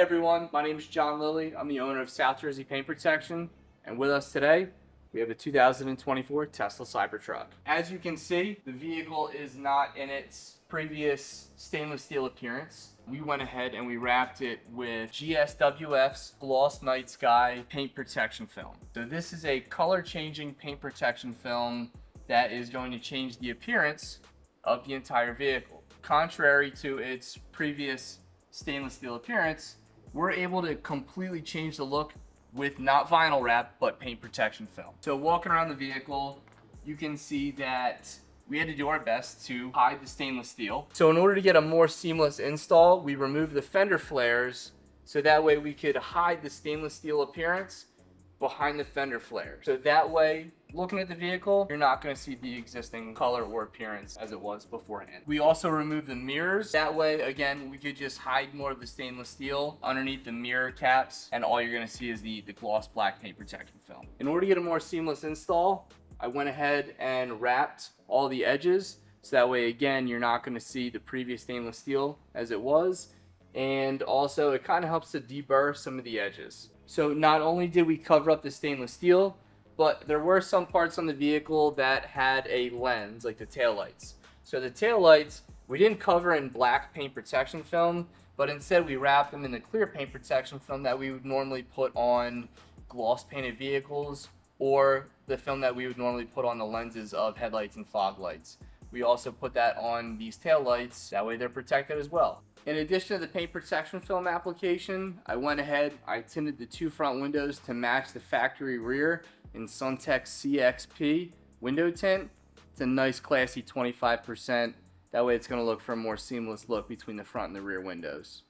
everyone, my name is John Lilly. I'm the owner of South Jersey Paint Protection, and with us today we have a 2024 Tesla Cybertruck. As you can see, the vehicle is not in its previous stainless steel appearance. We went ahead and we wrapped it with GSWF's Gloss Night Sky paint protection film. So this is a color changing paint protection film that is going to change the appearance of the entire vehicle. Contrary to its previous stainless steel appearance, we're able to completely change the look with not vinyl wrap, but paint protection film. So walking around the vehicle, you can see that we had to do our best to hide the stainless steel. So in order to get a more seamless install, we removed the fender flares so that way we could hide the stainless steel appearance behind the fender flares. So that way, looking at the vehicle, you're not going to see the existing color or appearance as it was beforehand. We also removed the mirrors. That way, again, we could just hide more of the stainless steel underneath the mirror caps, and all you're going to see is the gloss black paint protection film. In order to get a more seamless install, I went ahead and wrapped all the edges, so that way, again, you're not going to see the previous stainless steel as it was, and also it kind of helps to deburr some of the edges. So not only did we cover up the stainless steel, but there were some parts on the vehicle that had a lens, like the taillights. So the taillights, we didn't cover in black paint protection film, but instead we wrapped them in the clear paint protection film that we would normally put on gloss painted vehicles, or the film that we would normally put on the lenses of headlights and fog lights. We also put that on these taillights, that way they're protected as well. In addition to the paint protection film application, I went ahead, I tinted the two front windows to match the factory rear in Suntex CXP window tint. It's a nice classy 25%. That way it's going to look for a more seamless look between the front and the rear windows.